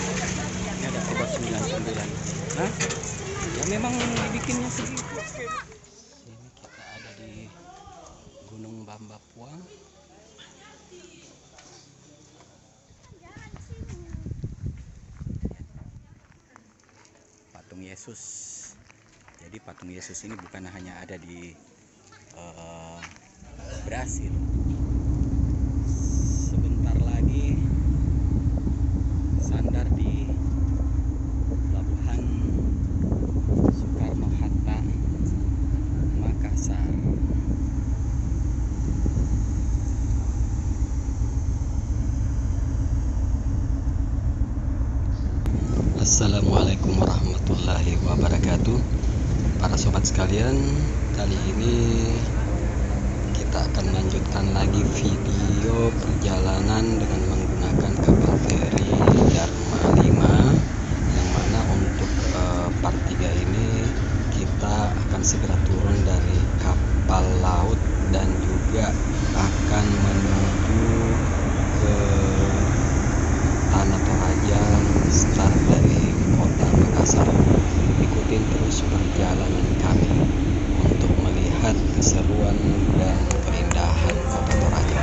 ya. Ini ada obat 99. Hah? Ya memang dibikinnya segitu. Ini kita ada di Gunung Bambapuang. Patung Yesus. Jadi patung Yesus ini bukan hanya ada di Brasil. Sebentar lagi sandar di Pelabuhan Soekarno-Hatta, Makassar. Assalamualaikum warahmatullahi wabarakatuh. Para sobat sekalian, kali ini kita akan melanjutkan lagi video perjalanan dengan menggunakan kapal feri Dharma 5, yang mana untuk part 3 ini kita akan segera turun dari kapal laut dan juga akan menuju ke Tanah Toraja, start dari kota Makassar. Ikutin terus perjalanan kami untuk melihat keseruan dan keindahan kota Toraja.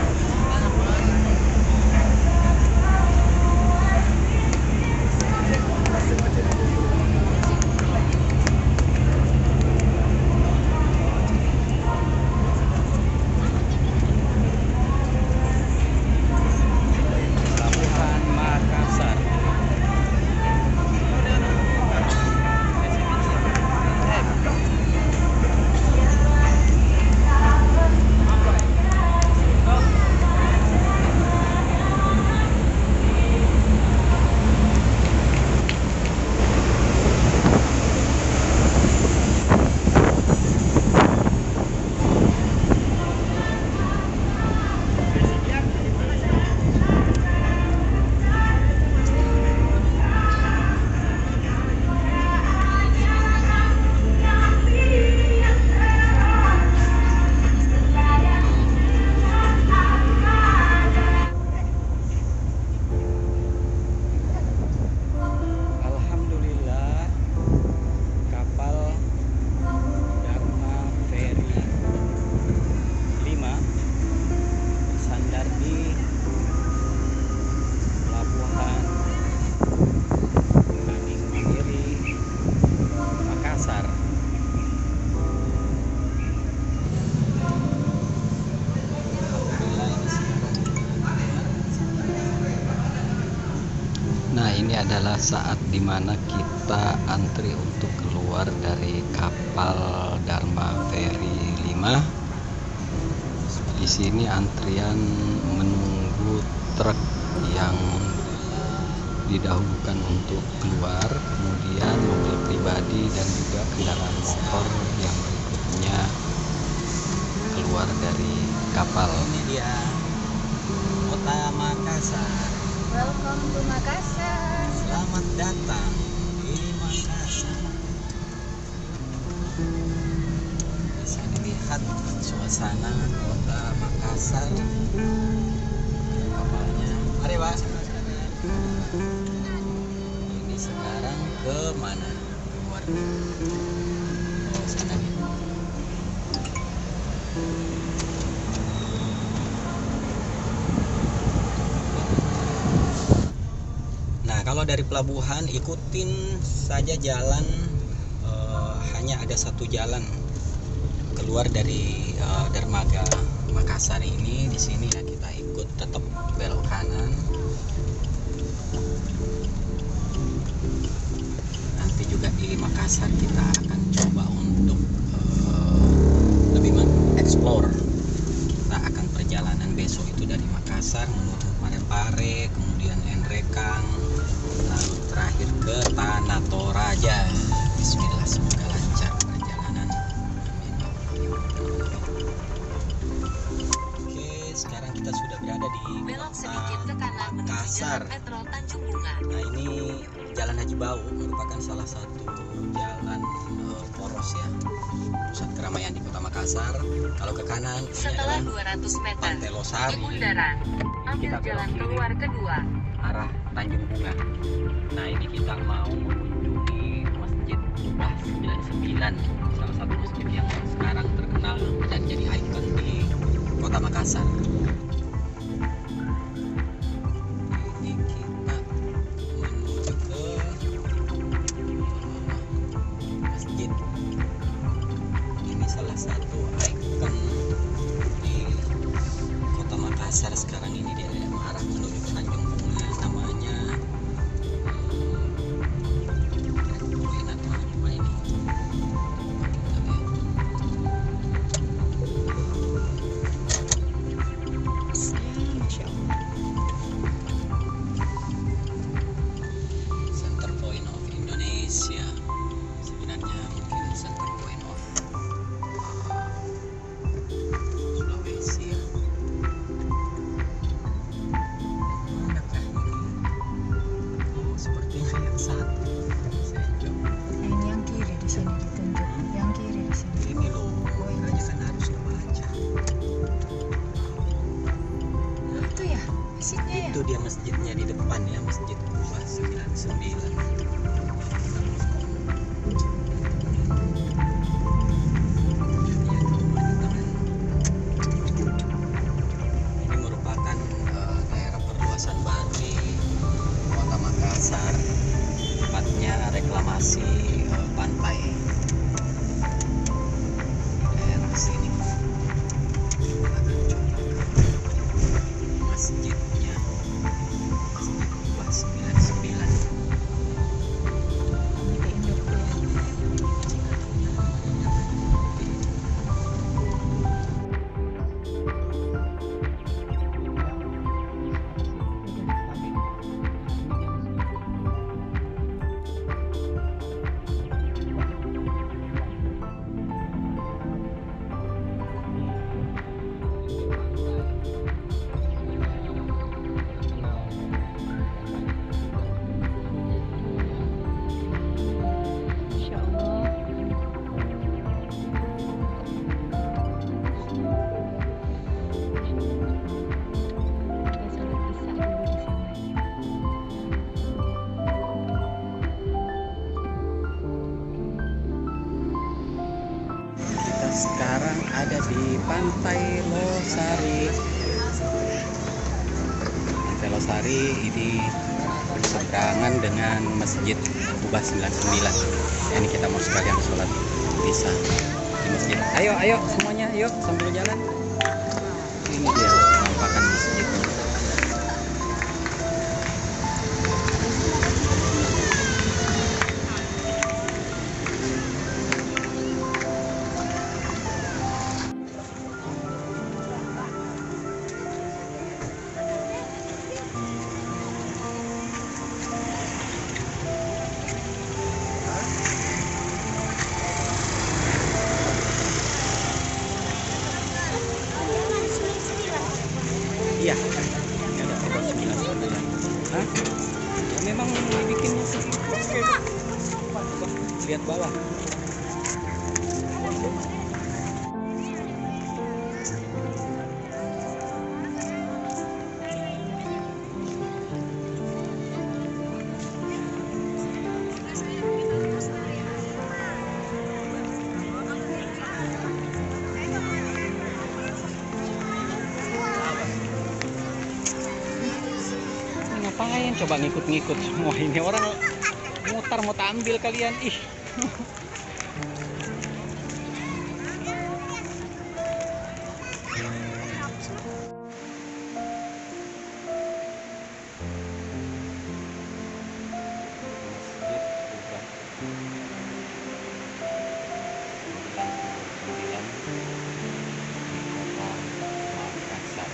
Pelabuhan Makassar. Nah, ini adalah saat dimana kita antri untuk keluar dari kapal Dharma Ferry 5. Di sini antrian menunggu truk yang didahulukan untuk keluar, kemudian mobil pribadi dan juga kendaraan motor yang berikutnya keluar dari kapal. Ini dia kota Makassar. Welcome to Makassar. Selamat datang di Makassar. Bisa dilihat suasana kota Makassar. Kapalnya. Mari Pak. Ini sekarang ke mana? Keluar. Oh, sana nih. Kalau dari pelabuhan ikutin saja jalan, hanya ada satu jalan keluar dari dermaga Makassar ini. Di sini ya kita ikut tetap belok kanan. Nanti juga di Makassar kita akan coba untuk lebih mengeksplor. Kita akan perjalanan besok itu dari Makassar menuju Parepare, kemudian Nrekang, lalu terakhir ke Tanah Toraja. Bismillah, semoga lancar perjalanan. Amin. Oke, sekarang kita sudah berada di kota Makassar. Nah, ini Jalan Haji Bau merupakan salah satu jalan poros ya, pusat keramaian di kota Makassar. Kalau ke kanan setelah 200 meter Pantai Losari, di bundaran ambil jalan keluar kedua arah Tanjung Bunga. Nah ini kita mau mengunjungi Masjid Kubah 99, salah satu masjid yang sekarang terkenal dan jadi ikon di Kota Makassar. Ini kita menuju ke masjid. Ini salah satu ikon di Kota Makassar sekarang ini, dia arah menuju ke Tanjung Bunga, namanya Poin atau apa ini. Kita lihat. Masya Allah. Center Point of Indonesia, sebenarnya mungkin Center Point of Sulawesi ya. Manakah ini? Oh, sepertinya yang satu. Saya juga Ini yang kiri di sini ditunjuk. Yang kiri di sini. ini loh, makanya kan harus dibaca. Itu ya masjidnya ya. Itu dia masjidnya di depan ya, Masjid Kubah 99. Ini merupakan daerah perluasan baru di Kota Makassar, tepatnya reklamasi pantai di daerah sini. Kita akan coba ke masjidnya, Masjid Kubah 99. Ini ke indukku ya. Masya Allah. Kita sholat isya dulu di sana. Kita sekarang ada di Pantai Losari. Pantai Losari ini berseberangan dengan Masjid Kubah 99. Ini kita mau sekalian sholat isya di masjid. Ayo, ayo semuanya, yuk sambil jalan. Ini dia penampakan masjidnya. Iya, ini ada Kubah 99. Hah? Ya, memang dibikinnya segitu. Coba lihat bawah. Ini ngapain coba ngikut-ngikut semua ini orang mutar mau ambil kalian ih. Makassar.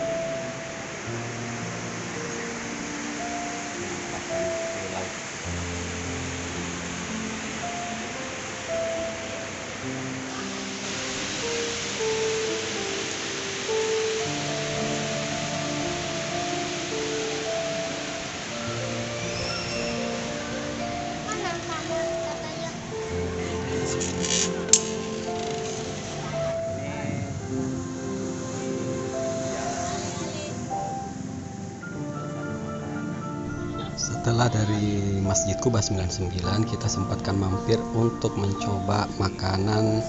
Setelah dari Masjid Kuba 99, kita sempatkan mampir untuk mencoba makanan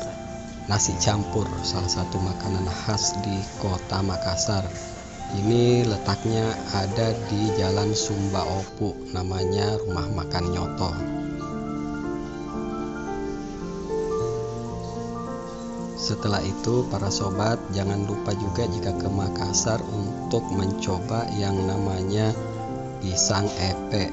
nasi campur, salah satu makanan khas di kota Makassar. Ini letaknya ada di Jalan Sumba Opu, namanya Rumah Makan Nyoto. Setelah itu, para sobat, jangan lupa juga jika ke Makassar untuk mencoba yang namanya pisang epe.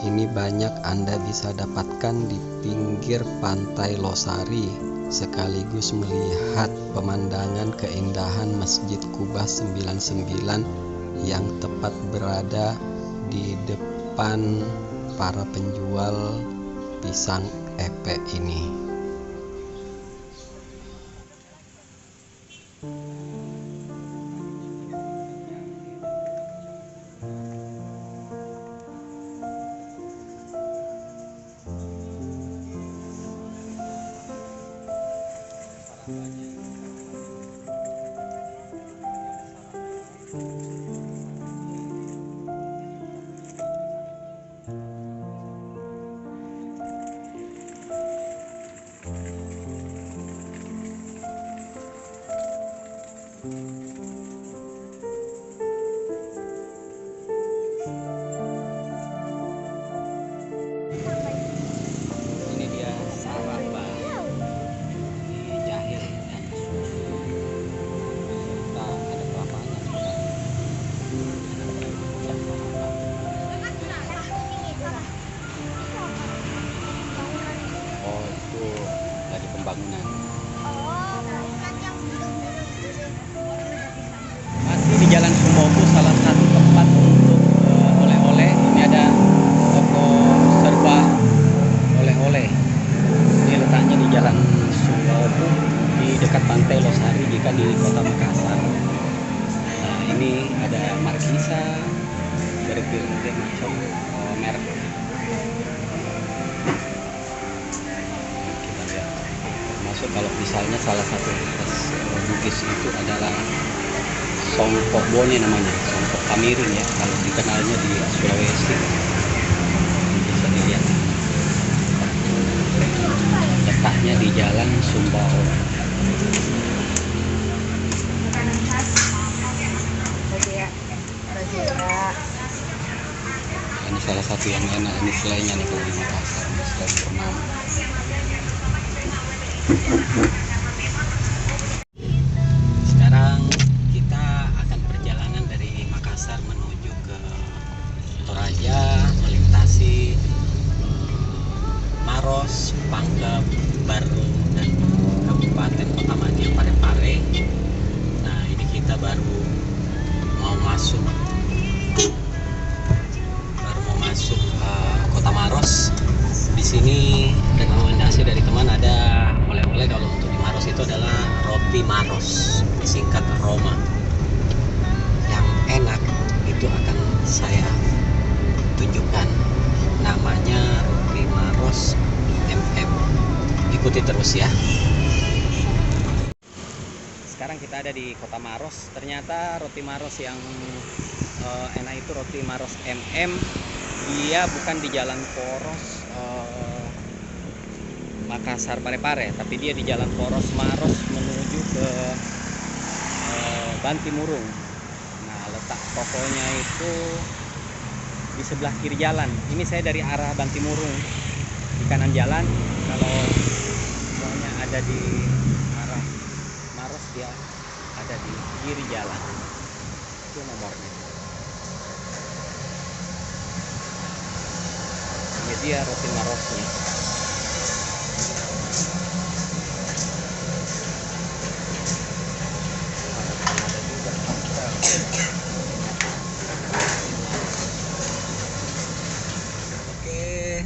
Ini banyak Anda bisa dapatkan di pinggir pantai Losari, sekaligus melihat pemandangan keindahan Masjid Kuba 99 yang tepat berada di depan para penjual pisang epe ini. Ini dia saraba dijahit dan susu serta ada kelapanya juga. Oh, itu lagi pembangunan. Masih di Jalan Sumoku, salah satu tempat untuk oleh-oleh. Ini ada toko serba oleh-oleh. Ini letaknya di Jalan Sumoku, di dekat Pantai Losari jika di Kota Makassar. Nah, ini ada markisa berbagai macam merek. Kita lihat. Termasuk kalau misalnya salah satu khas Bugis itu adalah songkok bone namanya, songkok kamiring ya, kalau dikenalnya di Sulawesi. Bisa dilihat letaknya di Jalan Sumbao. Ini salah satu yang enak, ini selainya nih kalau di Makassar, selai Purnama. Sekarang kita akan perjalanan dari Makassar menuju ke Toraja, melintasi Maros, Pangkep, Baru, dan Kabupaten Kota Madya Parepare. Nah, ini kita baru mau masuk Kota Maros. Di sini rekomendasi dari teman ada oleh-oleh. Kalau untuk di Maros itu adalah roti Maros, disingkat Roma. Yang enak itu akan saya tunjukkan, namanya roti Maros MM. Ikuti terus ya. Sekarang kita ada di Kota Maros. Ternyata roti Maros yang enak itu roti Maros MM. Dia bukan di Jalan Poros Makassar Parepare, tapi dia di Jalan Poros Maros menuju ke Bantimurung. Nah, letak tokonya itu di sebelah kiri jalan. Ini saya dari arah Bantimurung, di kanan jalan. Kalau semuanya ada di arah Maros, dia ada di kiri jalan. Itu nomornya. Ini dia roti Marosnya. Oke,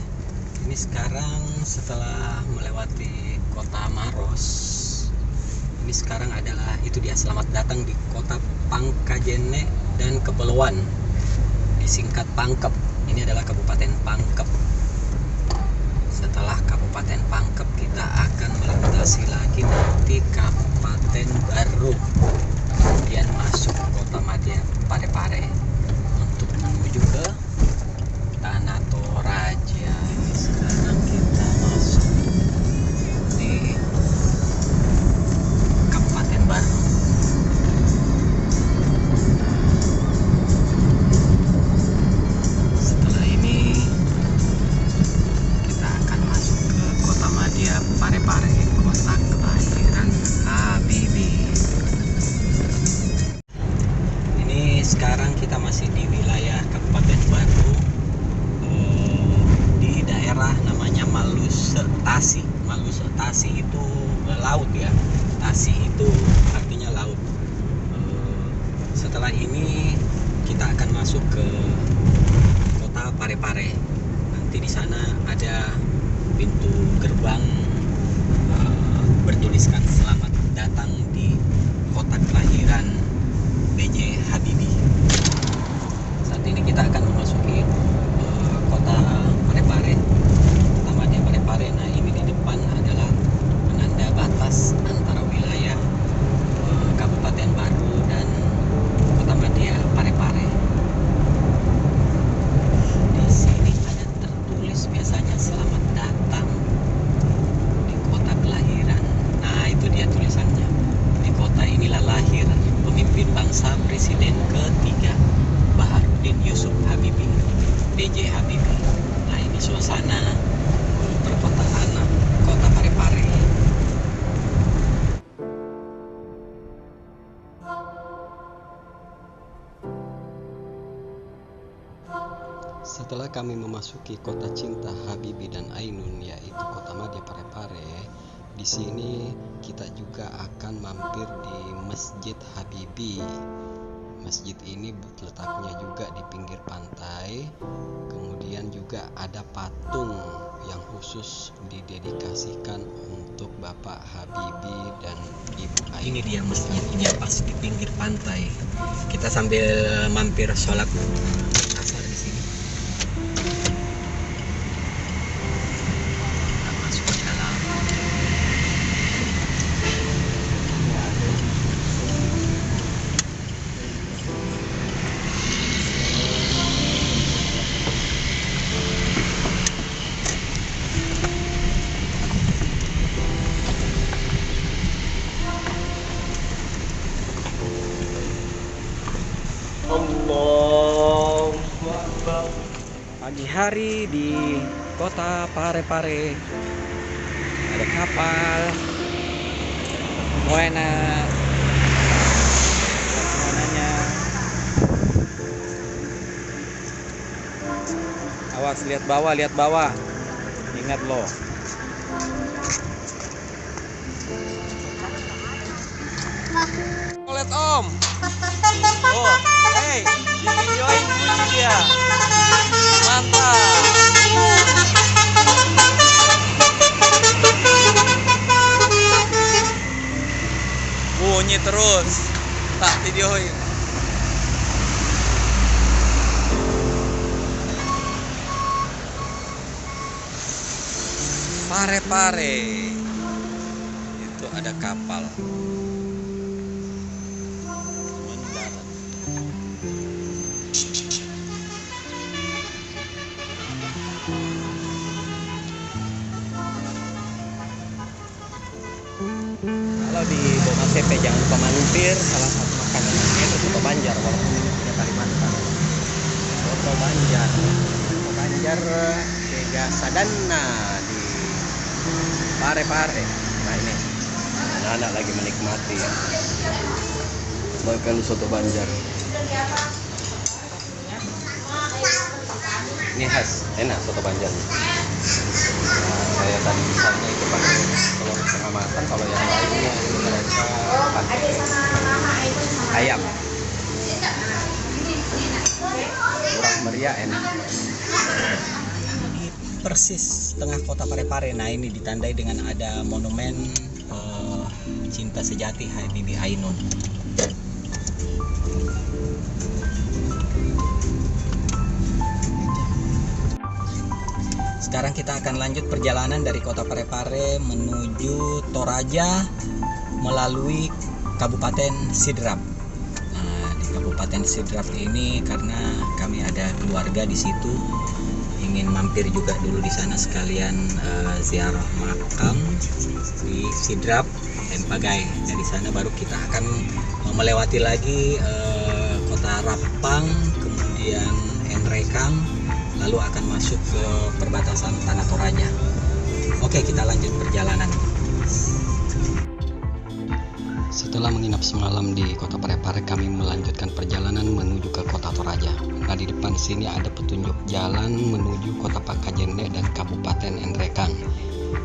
ini sekarang setelah melewati Kota Maros, ini sekarang adalah itu dia, selamat datang di Kota Pangkajene dan Kepulauan, disingkat Pangkep. Ini adalah Kabupaten Pangkep. Setelah Kabupaten Pangkep, kita akan melintasi lagi nanti Kabupaten Baru, kemudian masuk Kota Madya Parepare untuk menuju ke Tanah Toraja. Sekarang kita masuk di Kabupaten Baru. Setelah ini kita akan masuk ke Kota Madya Parepare, kota kelahiran Habibie. Ini sekarang kita masih di wilayah Kabupaten Baru, di daerah namanya Maluse Tasi. Maluse Tasi itu laut ya. Tasi itu artinya laut. Setelah ini kita akan masuk ke Kota Parepare. Nanti di sana ada pintu gerbang bertuliskan selamat datang di kota kelahiran B.J. Habibie. Saat ini kita akan memasuki Kota Parepare, Kota Madya Parepare. Nah, ini di depan adalah penanda batas antara wilayah Kabupaten Baru dan Kota Madya Parepare. Di sini ada tertulis biasanya selamat datang di kota kelahiran. Nah, itu dia tulisannya. Di kota inilah lahir pemimpin bangsa Presiden ketiga Baharudin Yusuf Habibie, B.J. Habibie. Nah, ini suasana perkotaan Kota Parepare. Setelah kami memasuki kota cinta Habibie dan Ainun, yaitu Kota Madya Parepare, di sini kita juga akan mampir di Masjid Habibie. Masjid ini letaknya juga di pinggir pantai. Kemudian juga ada patung yang khusus didedikasikan untuk Bapak Habibie dan Ibu Ainun. Ini dia masjidnya pas di pinggir pantai. Kita sambil mampir sholat asar di sini. Kita masuk ke dalam. Pagi hari di Kota Parepare, ada kapal Moena, suasananya. Awas, lihat bawah, ingat loh. Lihat Om. Oh, hey, di videoin bunyi dia. Mantap. Bunyi terus, tak videoin. Parepare. Itu ada kapal. Mendarat. Kalau di Bomasepe jangan lupa mampir salah satu makanannya itu soto Banjar, walaupun ini punya Kalimantan. Soto Banjar Dega Sadana di Parepare. Nah, ini anak-anak lagi menikmati ya makan soto Banjar. Ini khas, enak soto Banjar. Nah, saya tadi misalnya itu pakai telur setengah matang, kalau yang lainnya itu mereka pakai ayam. Kurang meriah, enak. Ini persis tengah kota Parepare. Nah, ini ditandai dengan ada monumen cinta sejati Habibie Ainun. Sekarang kita akan lanjut perjalanan dari Kota Parepare menuju Toraja melalui Kabupaten Sidrap. Nah, di Kabupaten Sidrap ini karena kami ada keluarga di situ, ingin mampir juga dulu di sana sekalian ziarah makam di Sidrap Empagai. Dari sana baru kita akan melewati lagi kota Rapang, kemudian Enrekang, lalu akan masuk ke perbatasan Tanah Toraja. Oke, kita lanjut perjalanan. Setelah menginap semalam di kota Parepare, kami melanjutkan perjalanan menuju ke kota Toraja. Nah, di depan sini ada petunjuk jalan menuju kota Pakajende dan Kabupaten Enrekang.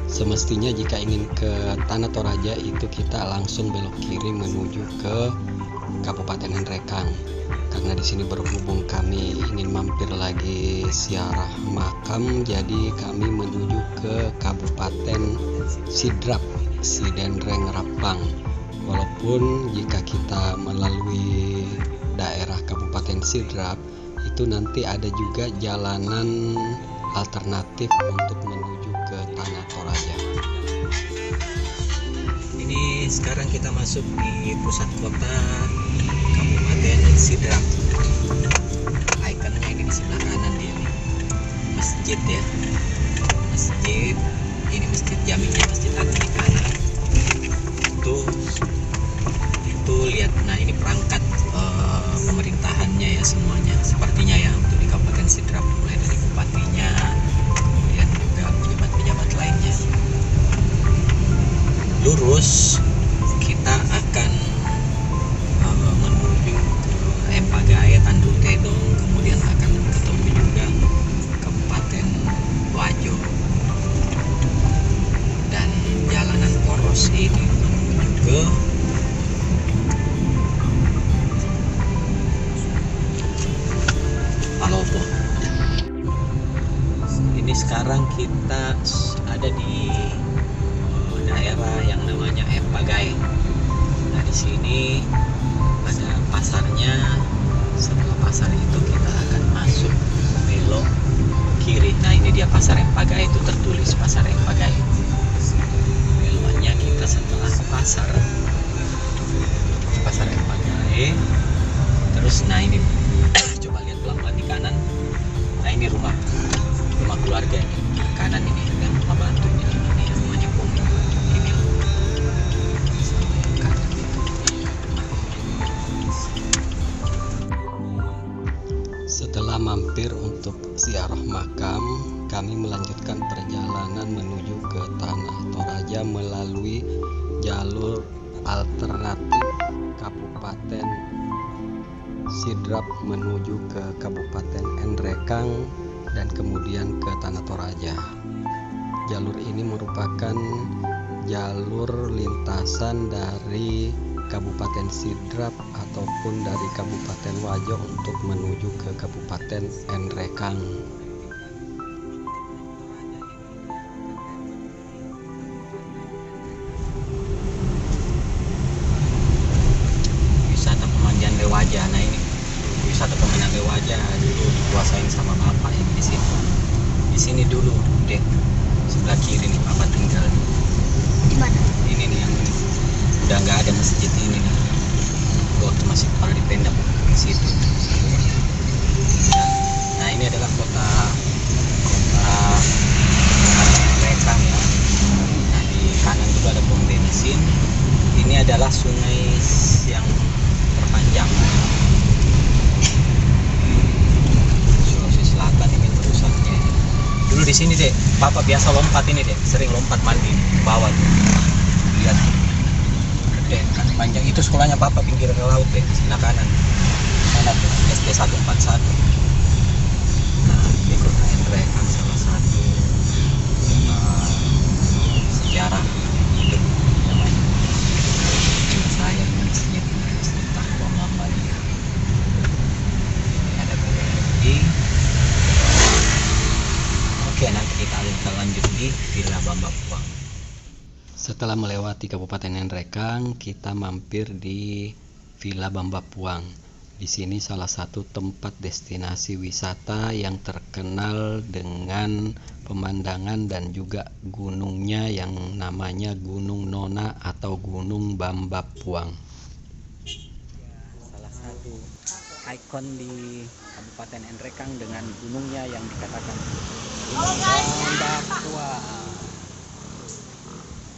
Semestinya jika ingin ke Tanah Toraja itu kita langsung belok kiri menuju ke Kabupaten Enrekang. Karena di sini berhubung kami ingin mampir lagi ziarah makam, jadi kami menuju ke Kabupaten Sidrap, Sidendreng Rapang. Walaupun jika kita melalui daerah Kabupaten Sidrap itu nanti ada juga jalanan alternatif untuk menuju ke Tanah Toraja. Ini sekarang kita masuk di pusat kota Kabupaten Sidrap. Ikonnya ini di sebelah kanan dia nih. Masjid ya. Masjid. Ini Masjid Jaminya, Masjid Agung di kanan. Itu lihat, nah ini perangkat pemerintahannya ya semuanya sepertinya ya untuk di Kabupaten Sidrap, mulai dari bupatinya kemudian juga pejabat-pejabat lainnya. Lurus kita akan menuju ke Empagai, Tanjung Tedong, kemudian akan ketemu juga Kabupaten Wajo dan jalanan poros ini menuju ke Palopo. Ini sekarang kita ada di daerah yang namanya Empagai. Nah, di sini ada pasarnya. Setelah pasar itu kita akan masuk belok kiri. Nah, ini dia pasar Empagai, itu tertulis pasar Empagai. Beloknya kita setelah pasar Empagai. Terus nah ini coba lihat pelan-pelan di kanan. Nah, ini rumah keluarga ini. Kanan ini yang rumah bantu ini rumahnya Pomo. Ini sama yang kanan itu. Setelah mampir untuk ziarah makam, kami melanjutkan perjalanan menuju ke Tanah Toraja melalui jalur alternatif Kabupaten Sidrap menuju ke Kabupaten Enrekang dan kemudian ke Tanah Toraja. Jalur ini merupakan jalur lintasan dari Kabupaten Sidrap ataupun dari Kabupaten Wajo untuk menuju ke Kabupaten Enrekang. Wisata pemandian Lewaja. Nah, ini wisata pemandian Lewaja dulu dikuasain sama bapak yang di sini. Di sini dulu, Dek. Sebelah kiri nih bapak tinggal. Di mana? Ini nih yang udah nggak ada masjid ini nih. Waktu masih pada di tenda ke situ. Nah, ini adalah kota Enrekang ya. Nah, di kanan juga ada pom bensin. Ini adalah sungai yang terpanjang Sulawesi Selatan ini terusannya. Dulu di sini Dek, Papa biasa lompat ini Dek, sering lompat mandi di bawah tuh. Lihat Dek, kan panjang itu sekolahnya Papa pinggir ke laut Dek, sebelah kanan. Sana tuh SD 141. Nah, di kota Enrekang salah satu sejarah hidup namanya. Saya masjid Taqwa Muhammadiyah. Ini ada BRI. Oke, nanti kita lanjut di Villa Bamba Puang. Setelah melewati Kabupaten Enrekang, kita mampir di Villa Bamba Puang. Di sini salah satu tempat destinasi wisata yang terkenal dengan pemandangan dan juga gunungnya yang namanya Gunung Nona atau Gunung Bamba Puang. Salah satu ikon di Kabupaten Nrekang dengan gunungnya yang dikatakan Gunung Bamba Tua.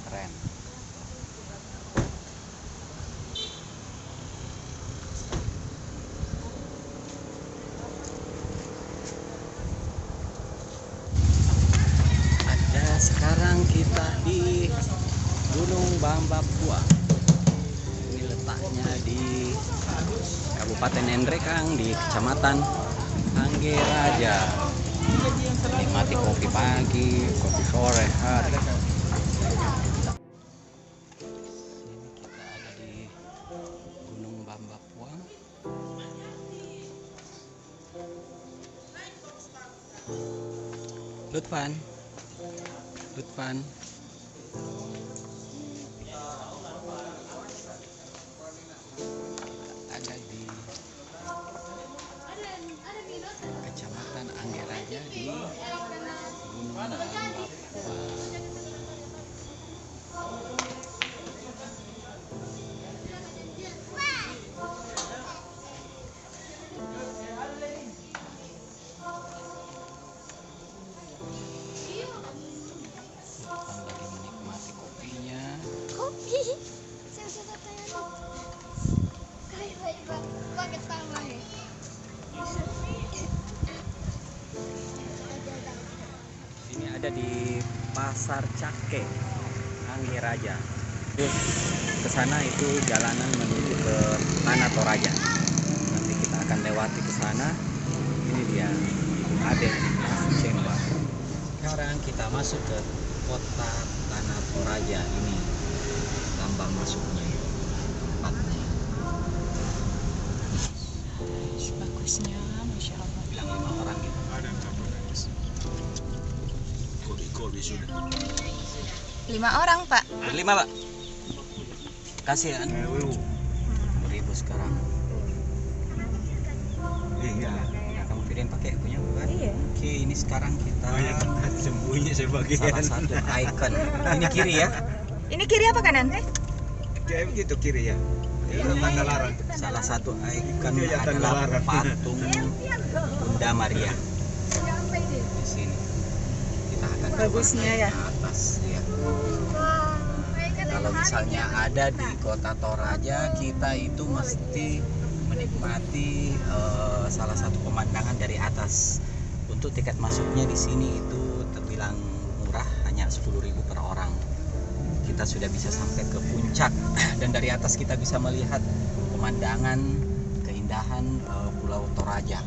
Keren. Sekarang kita di Gunung Bamba Tua. Ini letaknya di Kabupaten Nrekang di Kecamatan Angge Raja. Nikmati kopi pagi, kopi sore hari. Ini kita ada di Gunung Bamba Tua. Lutfan. Ada di Kecamatan Angge Raja di Gunung Bamba Tua. Lagi menikmati kopinya. Kopi. Saya sudah tanya. Kayak pakai tambah ya. Ini ada di Pasar Cake Angge Raja. Terus ke sana itu jalanan menuju ke Tanah Toraja. Nanti kita akan lewati ke sana. Ini dia Ade Cemba. Sekarang kita masuk ke kota Tanah Toraja. Ini lambang masuknya, tempatnya. Bagusnya, masya Allah. Bilang 5 orang gitu. Ada kopi sudah. 5 orang, Pak. Berlima, Pak. Kasih kan? 1.000 sekarang. Iya. Ya, kamu pilihin pakai punya bukan? Iya. Oke, ini sekarang kita Banyak sembunyi sebagian. salah satu ikon. Ini kiri ya. Ini kiri apa kanan? Kayak begitu kiri ya. Ini tanda larang. salah satu ikon Iya, tanda adalah larang. patung Bunda Maria. Di sini kita akan coba Bagusnya naik ya. ke atas ya. Kalau misalnya ada di Kota Toraja, kita itu mesti menikmati salah satu pemandangan dari atas. Untuk tiket masuknya di sini itu terbilang murah, hanya 10.000 per orang. Kita sudah bisa sampai ke puncak dan dari atas kita bisa melihat pemandangan keindahan Pulau Toraja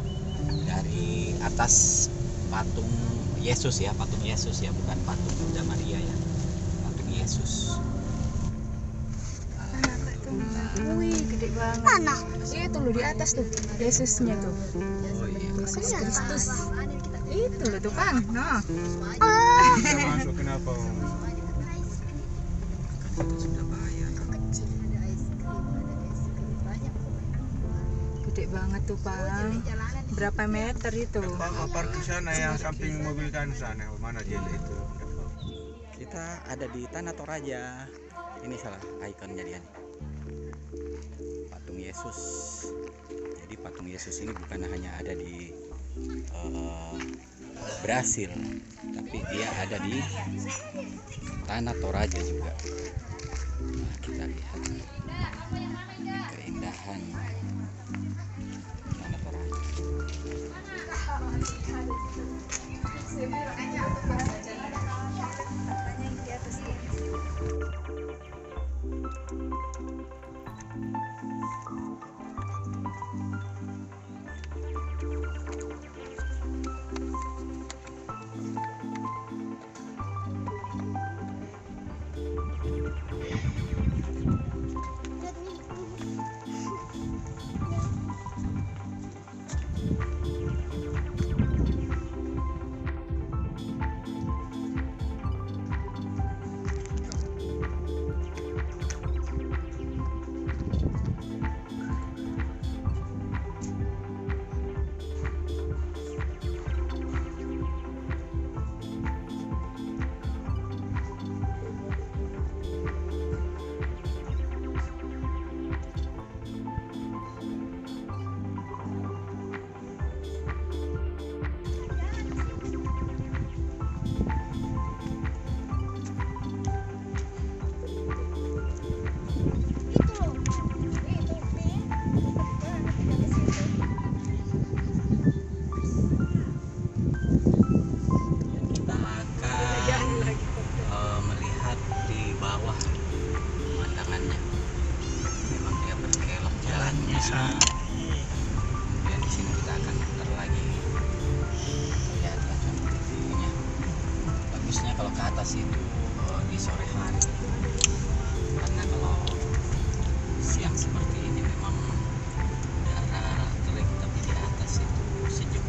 dari atas patung Yesus ya, bukan patung Bunda Maria ya, patung Yesus. Wih, gede banget. Mana? Itu loh di atas tuh, Yesusnya tuh. Oh iya. Yesus Kristus. Itu loh tuh, Kang. Nah, Masuk kenapa? Kan kita sudah bayar. gede banget tuh, Bang. Berapa meter itu? Apa parkir sana yang samping mobil kan sana? Mana jele itu? Kita ada di Tanah Toraja. Ini salah ikonnya dia nih. Patung Yesus. Jadi patung Yesus ini bukan hanya ada di Brasil, tapi dia ada di Tanah Toraja juga. Nah, kita lihat keindahan Tanah Toraja. bisa. Dan di sini kita akan putar lagi. Lihat videonya. Bagusnya kalau ke atas itu di sore hari. Karena kalau siang seperti ini memang udara terik, tapi di atas itu sejuk.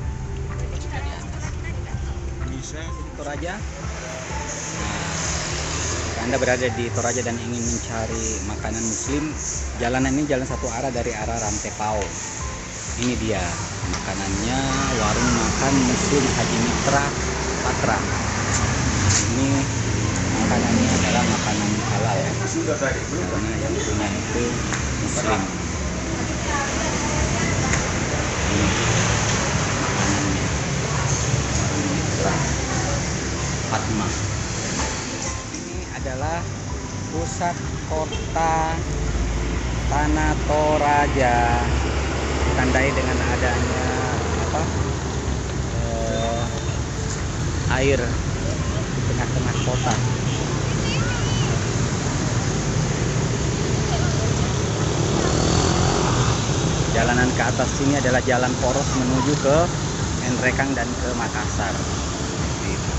Jika di atas. Bisa. Toraja. Nah, Anda berada di Toraja dan ingin mencari makanan Muslim, jalanan ini jalan satu arah dari arah Rantepao. Ini dia makanannya, warung makan Muslim Haji Mitra Patra. Ini makanannya adalah makanan halal ya, karena yang punya itu Muslim. Ini makanannya, warung Mitra Fatma. Ini adalah pusat kota Tanah Toraja, ditandai dengan adanya air di tengah-tengah kota. Jalanan ke atas sini adalah jalan poros menuju ke Nrekang dan ke Makassar. Seperti itu.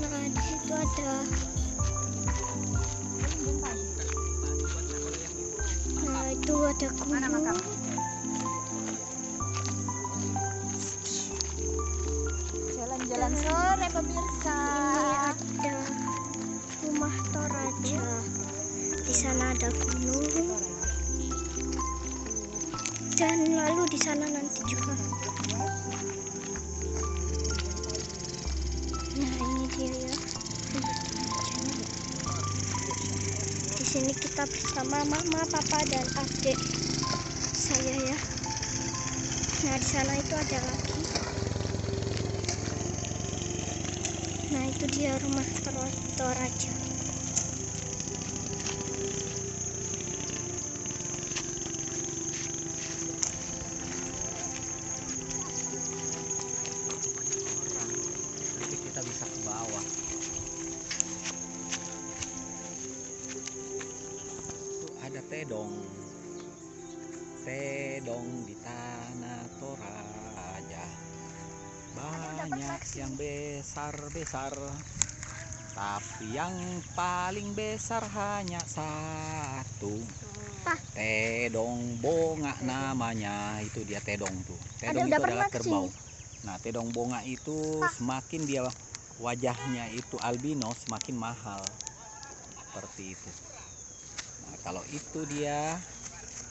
Nah, di situ ada. Nah, itu ada gunung. Jalan-jalan sore pemirsa. Ini ada rumah Toraja. Di sana ada gunung. Dan lalu di sana nanti juga. Nah, ini dia ya. Di sini kita bersama mama, papa dan adik saya ya. Nah, di sana itu ada lagi. Nah, itu dia rumah Toraja. Nanti kita bisa ke bawah. Tuh ada tedong di Tanah Toraja. Banyak yang besar-besar, tapi yang paling besar hanya satu. Tedong bonga namanya. Itu dia tedong tuh. Tedong itu adalah kerbau. Nah, tedong bonga itu semakin dia wajahnya itu albino, semakin mahal. Seperti itu. Nah, kalau itu dia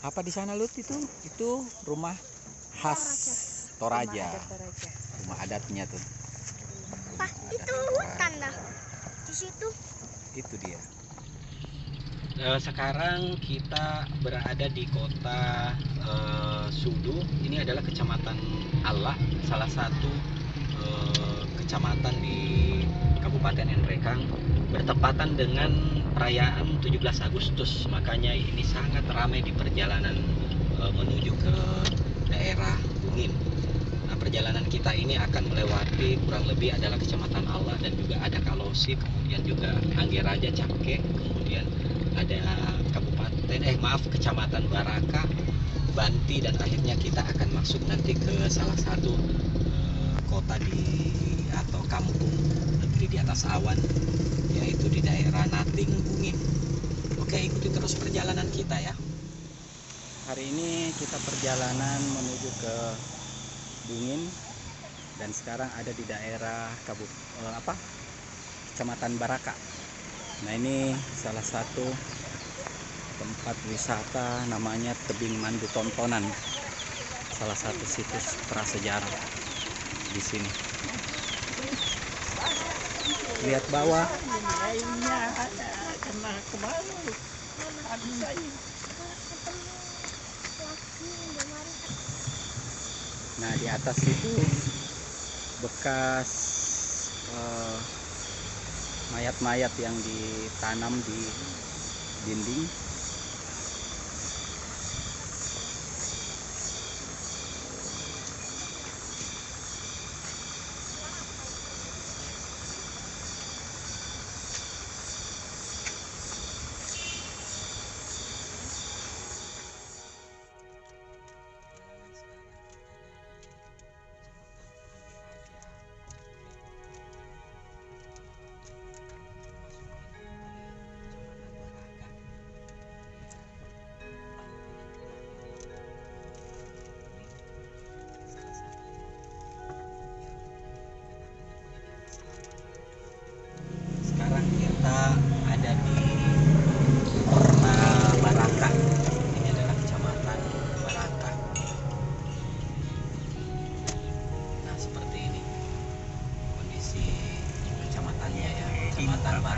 apa di sana Lut itu? Itu rumah khas Toraja. Rumah adatnya tuh. Pak, itu hutan dah. Di situ. Itu dia. Sekarang kita berada di kota Sudu. Ini adalah kecamatan Allah, salah satu kecamatan di Kabupaten Nrekang, bertepatan dengan perayaan 17 Agustus. Makanya ini sangat ramai di perjalanan menuju ke daerah Bungin. Nah, perjalanan kita ini akan melewati kurang lebih adalah kecamatan Allah dan juga ada Kalosi, kemudian juga Anggeraja, Cake, kemudian ada kecamatan Baraka, Banti, dan akhirnya kita akan masuk nanti ke salah satu kota atau kampung negeri di atas awan, yaitu di daerah Nating Bungin. Oke, ikuti terus perjalanan kita ya. Hari ini kita perjalanan menuju ke Bungin dan sekarang ada di daerah Kecamatan Baraka. Nah, ini salah satu tempat wisata namanya Tebing Mandu Tontonan, salah satu situs prasejarah di sini. Lihat bawah. Nah, di atas itu bekas mayat-mayat yang ditanam di dinding.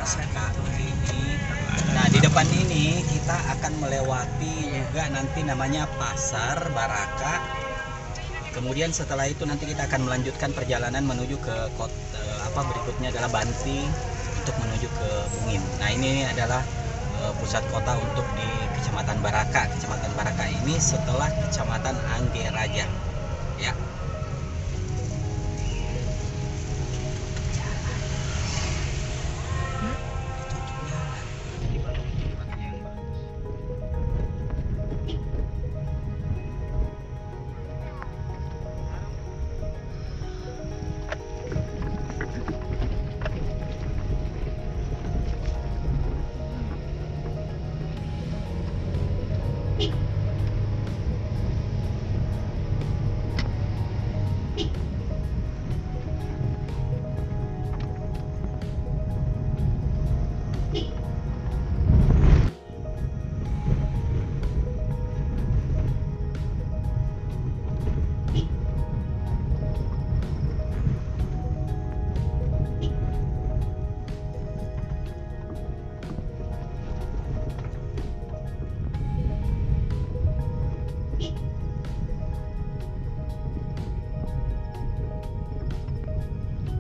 Baraka ini. Nah, di depan ini kita akan melewati juga nanti namanya Pasar Baraka. Kemudian setelah itu nanti kita akan melanjutkan perjalanan menuju ke kota berikutnya adalah Banti untuk menuju ke Bungin. Nah, ini adalah pusat kota untuk di Kecamatan Baraka. Kecamatan Baraka ini setelah Kecamatan Angge Raja. Ya.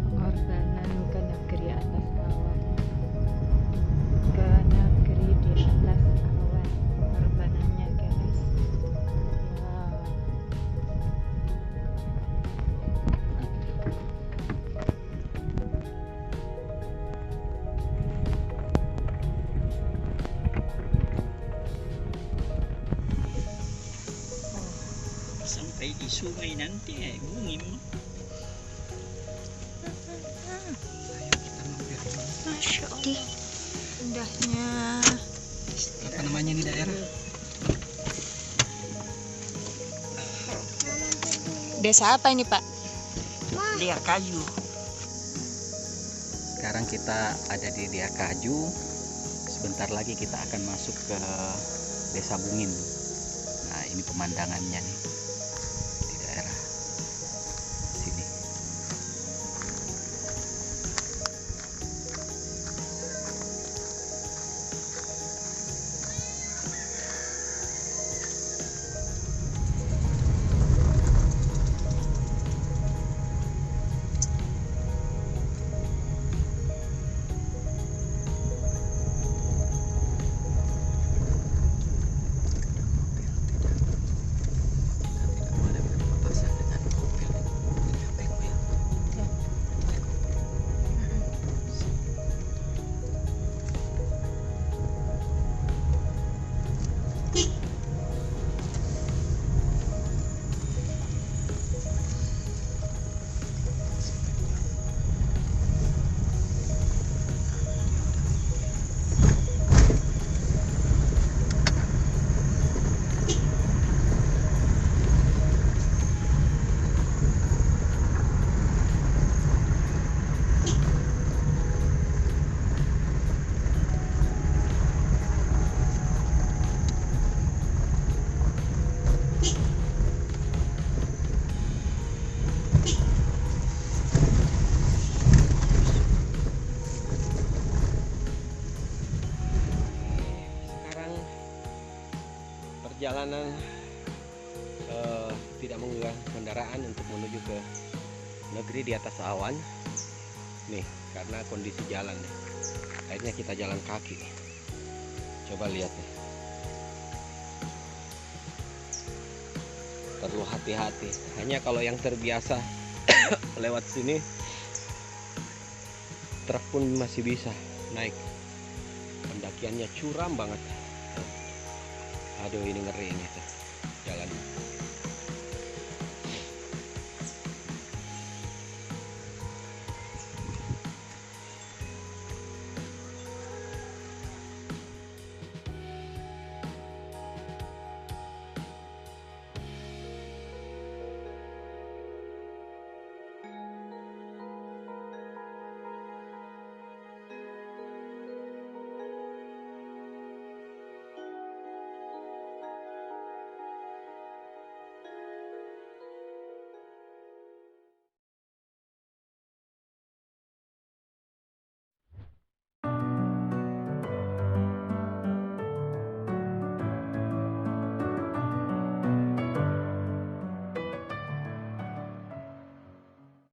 Pengorbanan ke negeri atas awan. Ke negeri di atas awan. Pengorbanannya guys. Wow. Sampai di sungai nanti Bungin. Masya Allah. Indahnya. Apa namanya ini daerah? Desa apa ini, Pak? Dia Kaju. Sekarang kita ada di Dia Kaju. Sebentar lagi kita akan masuk ke Desa Bungin. Nah, ini pemandangannya nih di daerah sini. perjalanan tidak menggunakan kendaraan untuk menuju ke negeri di atas awan nih, karena kondisi jalan nih. Akhirnya kita jalan kaki. Coba lihat nih, perlu hati-hati. Hanya kalau yang terbiasa lewat sini, truk pun masih bisa naik. Pendakiannya curam banget. Aduh, ini ngeri ini jalan.